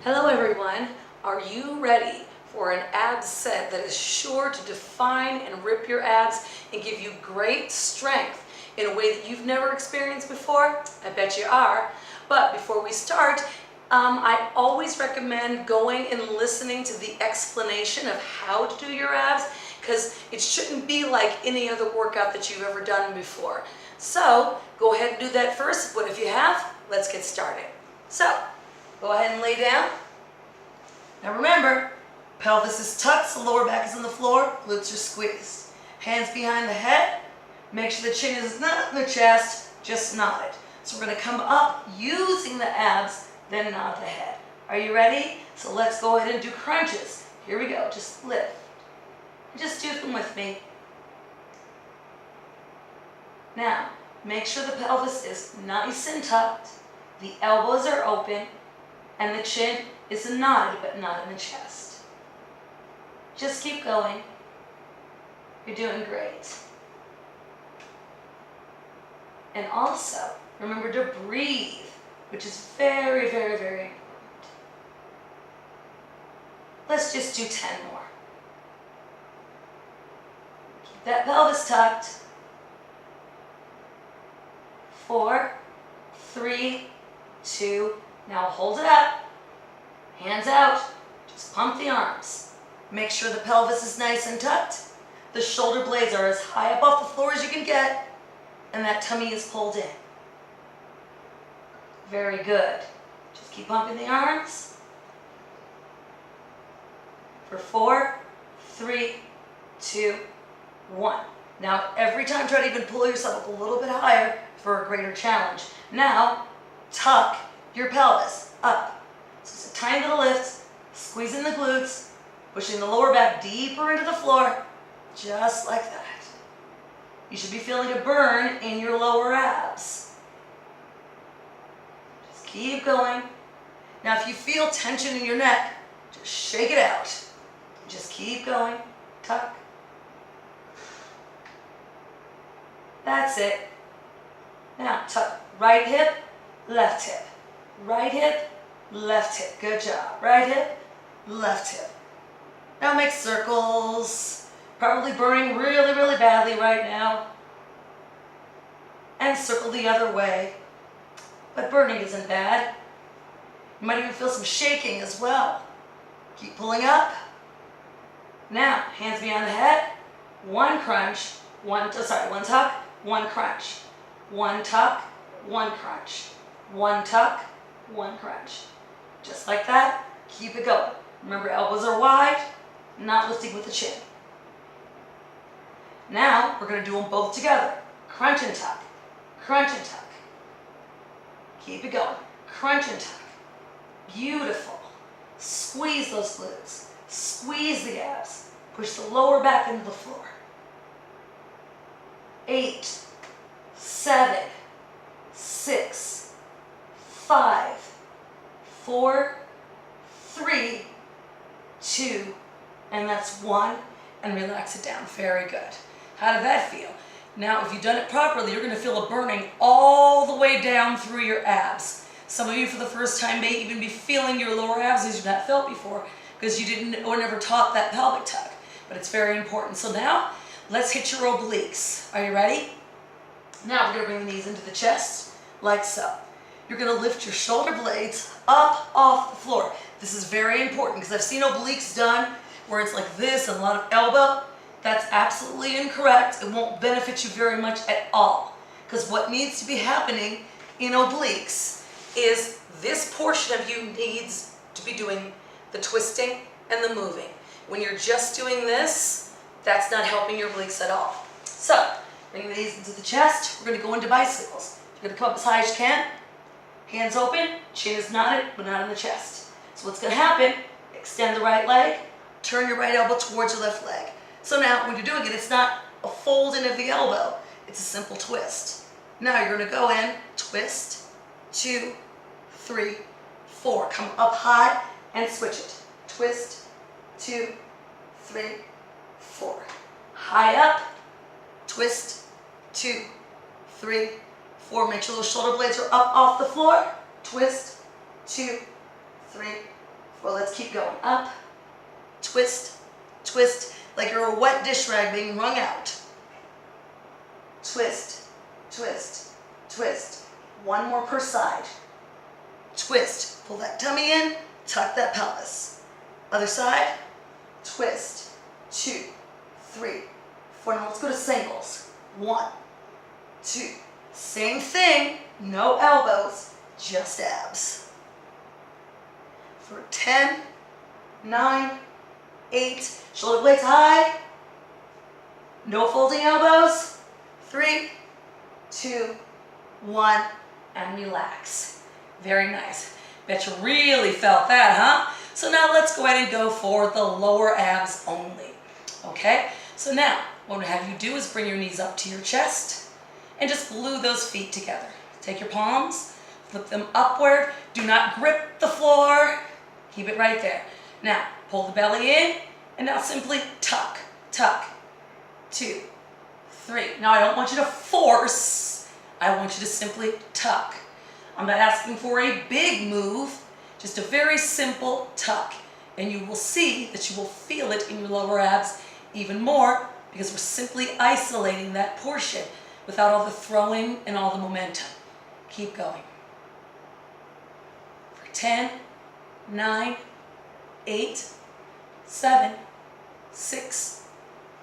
Hello everyone, are you ready for an abs set that is sure to define and rip your abs and give you great strength in a way that you've never experienced before? I bet you are. But before we start, I always recommend going and listening to the explanation of how to do your abs, because it shouldn't be like any other workout that you've ever done before. So go ahead and do that first, but if you have, let's get started. So go ahead and lay down. Now remember, pelvis is tucked, so lower back is on the floor, glutes are squeezed. Hands behind the head, make sure the chin is not in the chest, just nod it. So we're going to come up using the abs, then nod the head. Are you ready? So let's go ahead and do crunches. Here we go, just lift. Just do them with me. Now, make sure the pelvis is nice and tucked, the elbows are open, and the chin is nodded but not in the chest. Just keep going. You're doing great. And also, remember to breathe, which is very, very, very important. Let's just do 10 more. Keep that pelvis tucked. 4, 3, 2, now hold it up. Hands out. Just pump the arms. Make sure the pelvis is nice and tucked. The shoulder blades are as high up off the floor as you can get. And that tummy is pulled in. Very good. Just keep pumping the arms. For 4, 3, 2, 1. Now, every time try to even pull yourself up a little bit higher for a greater challenge. Now, tuck your pelvis up. So it's a tiny little lift, squeezing the glutes, pushing the lower back deeper into the floor, just like that. You should be feeling a burn in your lower abs. Just keep going. Now, if you feel tension in your neck, just shake it out. Just keep going. Tuck. That's it. Now, tuck right hip, left hip. Right hip, left hip. Good job. Right hip, left hip. Now make circles. Probably burning really, really badly right now. And circle the other way. But burning isn't bad. You might even feel some shaking as well. Keep pulling up. Now, hands behind the head. One crunch. One tuck, one crunch. One tuck, one crunch. One tuck, one crunch. Just like that, keep it going. Remember, elbows are wide, not lifting with the chin. Now, we're going to do them both together. Crunch and tuck, crunch and tuck. Keep it going. Crunch and tuck. Beautiful. Squeeze those glutes. Squeeze the abs. Push the lower back into the floor. 8, 7, 6, 5, 4, 3, 2, and that's 1, and relax it down. Very good. How did that feel? Now, if you've done it properly, you're going to feel a burning all the way down through your abs. Some of you for the first time may even be feeling your lower abs as you've not felt before, because you didn't or never taught that pelvic tuck, but it's very important. So now, let's hit your obliques. Are you ready? Now we're going to bring the knees into the chest, like so. You're going to lift your shoulder blades up off the floor. This is very important because I've seen obliques done where it's like this and a lot of elbow. That's absolutely incorrect. It won't benefit you very much at all. Because what needs to be happening in obliques is this portion of you needs to be doing the twisting and the moving. When you're just doing this, that's not helping your obliques at all. So, bring the knees into the chest. We're going to go into bicycles. You're going to come up as high as you can. Hands open. Chin is knotted, but not in the chest. So what's going to happen, extend the right leg. Turn your right elbow towards your left leg. So now, when you're doing it, it's not a fold in of the elbow. It's a simple twist. Now you're going to go in, twist, 2, 3, 4. Come up high and switch it. Twist, 2, 3, 4. High up, twist, 2, 3, 4. Make sure those shoulder blades are up off the floor. Twist, 2, 3, Well, let's keep going. Up, twist, twist, like you're a wet dish rag being wrung out. Twist, twist, twist. One more per side. Twist, pull that tummy in, tuck that pelvis. Other side, twist, 2, 3, 4. Now let's go to singles. 1, 2. Same thing, no elbows, just abs. For 10, 9, 8, shoulder blades high, no folding elbows. 3, 2, 1, and relax. Very nice. Bet you really felt that, huh? So now let's go ahead and go for the lower abs only. Okay? So now, what I'm going to have you do is bring your knees up to your chest and just glue those feet together. Take your palms, flip them upward. Do not grip the floor. Keep it right there. Now, pull the belly in, and now simply tuck, tuck. 2, 3. Now, I don't want you to force. I want you to simply tuck. I'm not asking for a big move, just a very simple tuck. And you will see that you will feel it in your lower abs even more because we're simply isolating that portion without all the throwing and all the momentum. Keep going. For 10, 9, 8, 7, 6,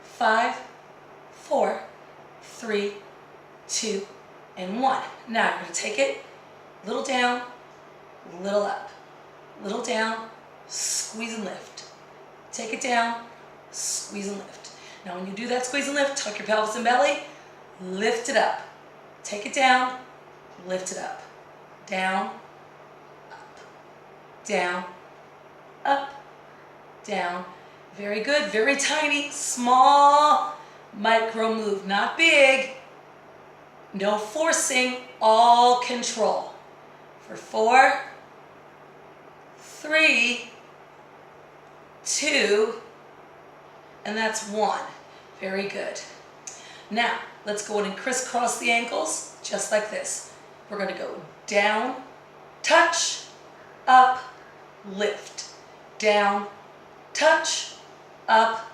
5, 4, 3, 2, and 1. Now you're going to take it, little down, little up, little down, squeeze and lift. Take it down, squeeze and lift. Now when you do that squeeze and lift, tuck your pelvis and belly, lift it up. Take it down, lift it up. Down, up, down, up, down. Very good, very tiny, small, micro move, not big. No forcing, all control. For 4, 3, 2, and that's 1. Very good. Now, let's go in and crisscross the ankles, just like this. We're going to go down, touch, up, lift. Down, touch, up,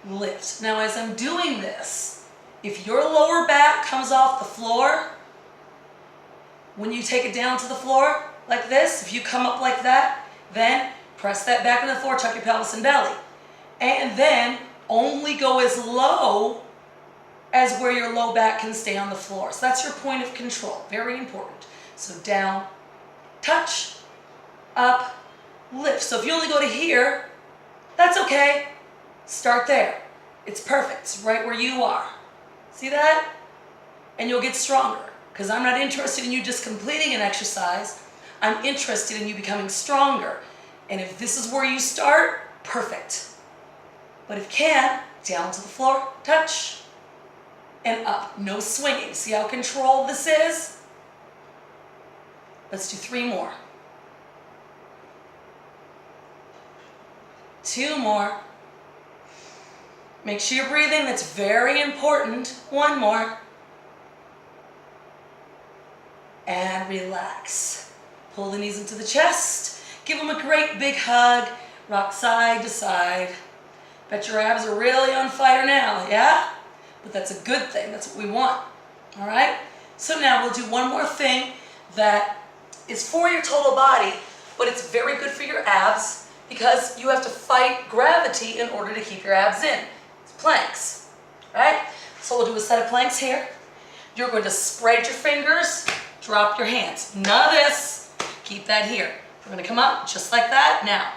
lift. Now, as I'm doing this, if your lower back comes off the floor, when you take it down to the floor like this, if you come up like that, then press that back on the floor, tuck your pelvis and belly. And then only go as low as where your low back can stay on the floor. So that's your point of control, very important. So down, touch, up, lift. So if you only go to here, that's okay. Start there. It's perfect. It's right where you are. See that? And you'll get stronger. Because I'm not interested in you just completing an exercise. I'm interested in you becoming stronger. And if this is where you start, perfect. But if you can, down to the floor, touch, and up. No swinging. See how controlled this is? Let's do 3 more. 2 more. Make sure you're breathing. That's very important. 1 more. And relax. Pull the knees into the chest. Give them a great big hug. Rock side to side. Bet your abs are really on fire now, yeah? But that's a good thing. That's what we want. All right? So now we'll do one more thing that is for your total body, but it's very good for your abs because you have to fight gravity in order to keep your abs in. It's planks, right? So we'll do a set of planks here. You're going to spread your fingers, drop your hands. None of this. Keep that here. We're going to come up just like that. Now,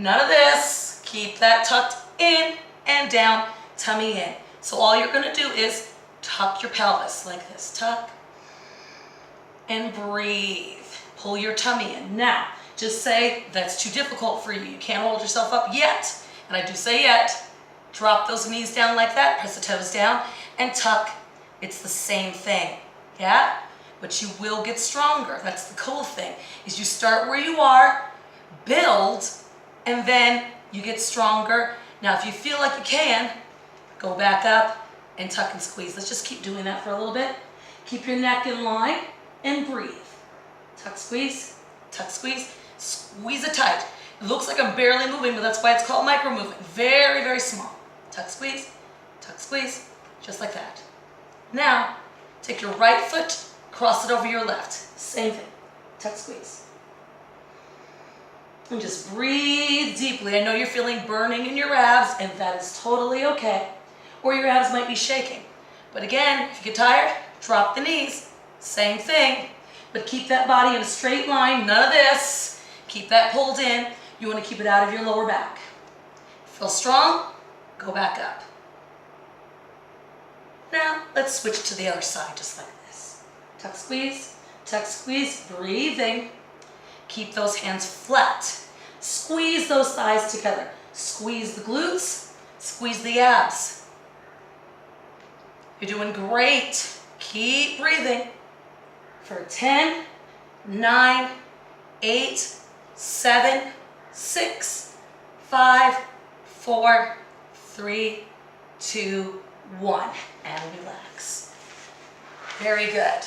none of this. Keep that tucked in and down, tummy in. So all you're going to do is tuck your pelvis like this. Tuck and breathe. Pull your tummy in. Now, just say that's too difficult for you. You can't hold yourself up yet. And I do say yet. Drop those knees down like that. Press the toes down and tuck. It's the same thing. Yeah? But you will get stronger. That's the cool thing. Is you start where you are, build, and then you get stronger. Now, if you feel like you can, go back up and tuck and squeeze. Let's just keep doing that for a little bit. Keep your neck in line and breathe. Tuck, squeeze, squeeze it tight. It looks like I'm barely moving, but that's why it's called micro movement. Very, very small. Tuck, squeeze, just like that. Now, take your right foot, cross it over your left. Same thing. Tuck, squeeze. And just breathe deeply. I know you're feeling burning in your abs, and that is totally okay. Or your abs might be shaking. But again, if you get tired, drop the knees. Same thing. But keep that body in a straight line. None of this. Keep that pulled in. You want to keep it out of your lower back. Feel strong? Go back up. Now, let's switch to the other side, just like this. Tuck, squeeze, breathing. Keep those hands flat. Squeeze those thighs together. Squeeze the glutes, squeeze the abs. You're doing great. Keep breathing for 10, 9, 8, 7, 6, 5, 4, 3, 2, 1. And relax. Very good.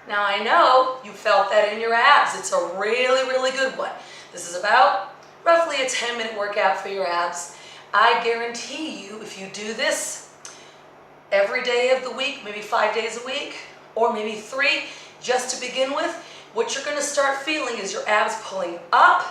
Now I know you felt that in your abs. It's a really, really good one. This is about roughly a 10-minute workout for your abs. I guarantee you, if you do this every day of the week, maybe 5 days a week, or maybe 3, just to begin with, what you're going to start feeling is your abs pulling up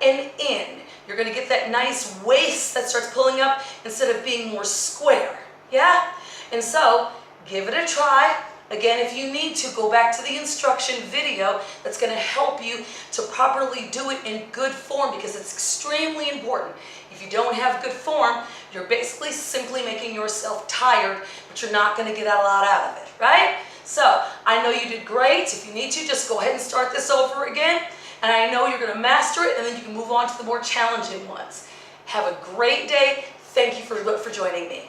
and in. You're going to get that nice waist that starts pulling up instead of being more square. Yeah? And so, give it a try. Again, if you need to, go back to the instruction video that's going to help you to properly do it in good form, because it's extremely important. If you don't have good form, you're basically simply making yourself tired, but you're not going to get a lot out of it, right? So, I know you did great. If you need to, just go ahead and start this over again. And I know you're going to master it, and then you can move on to the more challenging ones. Have a great day. Thank you for joining me.